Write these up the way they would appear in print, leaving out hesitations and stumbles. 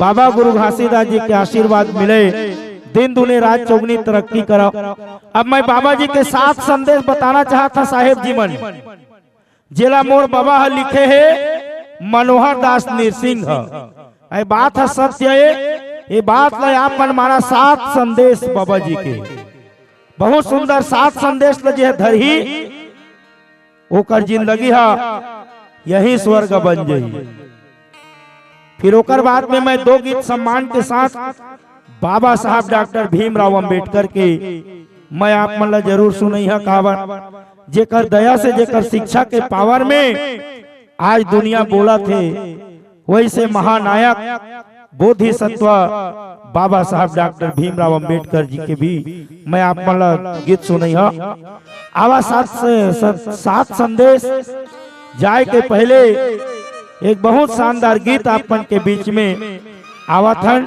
बाबा गुरु घासीदास जी के आशीर्वाद मिले, दिन दुने रात चौगनी तरक्की करो। अब मैं बाबा जी के 7 संदेश बताना चाहता साहेब जी मन, जिला मोर बाबा लिखे है मनोहर दास निरसिंह। ये बात है सत्य है, ये बात ला आप मन मारा 7 संदेश बाबा जी के, बहुत सुंदर 7 संदेश लगे धरही ओकर जिंदगी हा यही स्वर्ग बन जाई। फिर ओकर बाद में मैं 2 गीत सम्मान के साथ बाबा साहब डॉक्टर भीमराव अंबेडकर के मैं आप मन ला जरूर सुनई हा कावर, जेकर दया से जेकर शिक्षा के पावर में आज दुनिया बोला थे, वैसे महानायक बोधिसत्व बाबा साहब डॉक्टर भीमराव अंबेडकर जी के भी मैं आप मन ला गीत सुनई हा। आवा 7 संदेश जाए के पहले एक बहुत शानदार गीत आपन के बीच में आवथन,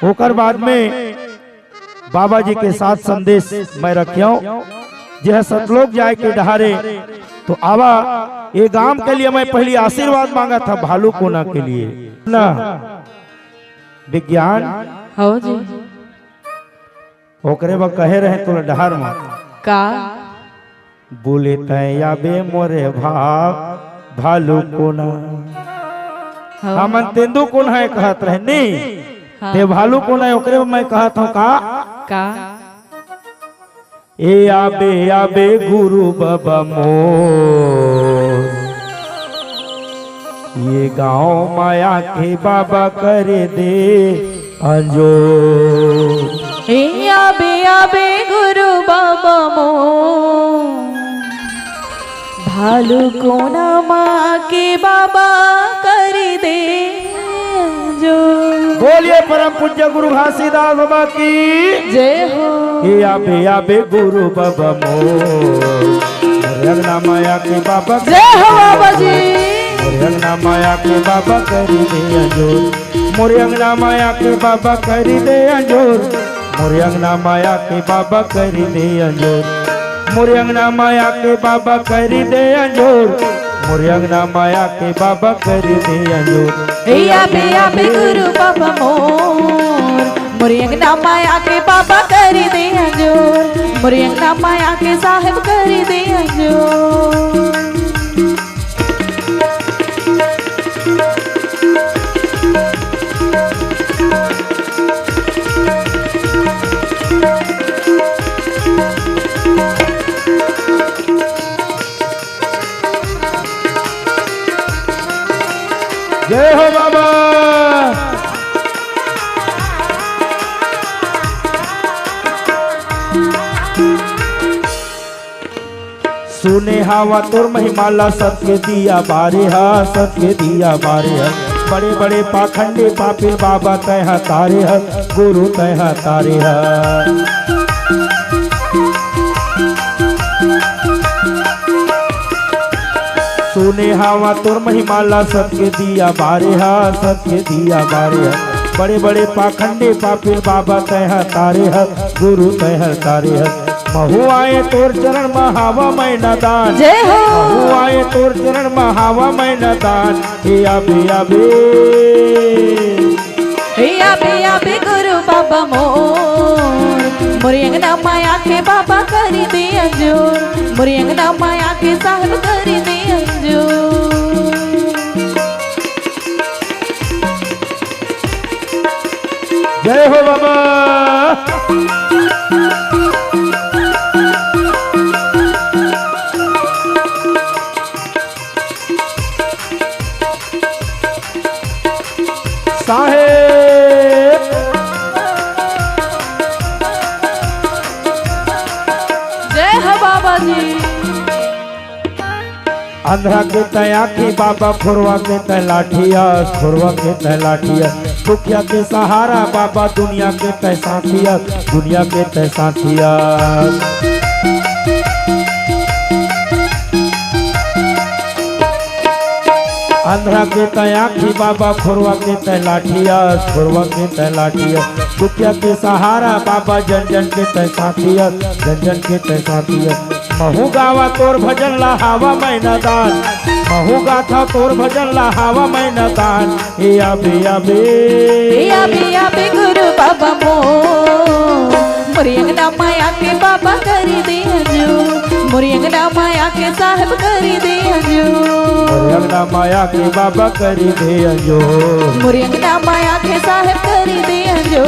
होकर बाद में बाबा जी के 7 संदेश मैं रखियो जह सतलोक जाए के डहारे। तो आवा ये गांव के लिए मैं पहली आशीर्वाद मांगा था भालू कोना के लिए ना विज्ञान हो जी ओकरे बा कहे रहे तो डहार में का बोले तैया बे मोरे भालू कोना हमन तेंदु कोन है कहत रहे नहीं ते भालू कोना है ओकरे मैं कहत हूं का ए आबे गुरु बाबा मोर, ये गांव माया के बाबा करे दे अंजो। ए आबे गुरु बाबा मोर, भालू कोना माँ के बाबा कर दे जो। बोलिए परम पूज्य गुरु घासीदास बाबा की जय हो। ये आबे गुरु बाबा मोर, अंगना माया के बाबा जय हो बाबा जी। अंगना माया के बाबा करी दे अंजोर, मोरे अंगना माया के बाबा करी दे अंजोर, मोरे अंगना माया के बाबा करी दे अंजोर, मोरे अंगना माया के बाबा करी दे अंजोर, मोरे अंगना माया के बाबा करी दे अंजोर। आबे गुरु बाबा मोर, मोरे अंगना माया के बाबा करी दे अंजोर, मोरे अंगना माया के साहिब करी दे अंजोर। जय हो बाबा। सुने हवा तोर महिमाला सत्य दिया बारे हा, सत्य दिया बारे हा, बड़े बड़े पाखंडे पापी बाबा तह तारे हा, गुरु तह तारे हा। सुने हवा तोर महिमाला सत्य दिया बारे हा, सत्य दिया बारे हा, बड़े बड़े पाखंडे पापी बाबा तह तारे हा, गुरु तह तारे हा। महू आए तोर चरण महावा मैं नदान, जय हो। महू आए तोर चरण महावा मैं नदान, हे आबे गुरु बाबा मोर, मोरे अंगना माया के बाबा करी दे अंजोर, मोरे अंगना माया के साहिब करी दे अंजोर। जय हो बाबा। साहेब जय हो बाबा जी। अंधरा के तया की बाबा, खुरवा के तय लाठिया, खुरवा के तय लाठिया, दुखिया के सहारा बाबा, दुनिया के तय साथिया, दुनिया के तय साथिया। अंधरा के तय आखी बाबा, खुरवा के तय लाठिया, खुरवा के तय लाठिया, दुखिया के सहारा बाबा, जन जन के तय साथिया, जन जन के तय साथिया। महू गावा तोर भजन ला हावा मैना दान, महू गाथा तोर भजन ला हावा मैना दान। हे आबे आबे आबे गुरु बाबा मोर, मोरी अंगना माया के बाबा करी दे जो, मोरी अंगना माया के साहेब करी दे जो, मोरी अंगना माया के बाबा करी दे जो, मोरी अंगना माया के साहेब करी दे जो,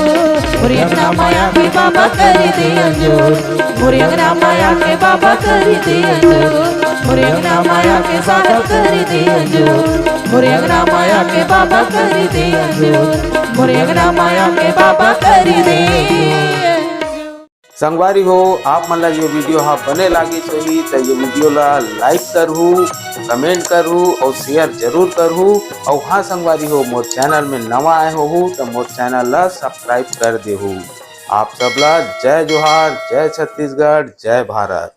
मोरी अंगना माया के बाबा करी दे जो, मोरी अंगना माया के बाबा करी दे जो, मोरी अंगना माया के साहेब करी दे जो, मोरी अंगना माया के बाबा करी दे जो, मोरी अंगना माया के बाबा करी दे। संगवारी हो आप मन ला ये वीडियो हाँ बने लागी सही तो ये वीडियो ला लाइक करहू, कमेंट करहू और शेयर जरूर करहू। और हाँ संगवारी हो मोर चैनल में नवा आए हो तो मोर चैनल ला सब्सक्राइब कर देहू। आप सबला जय जोहार, जय छत्तीसगढ़, जय भारत।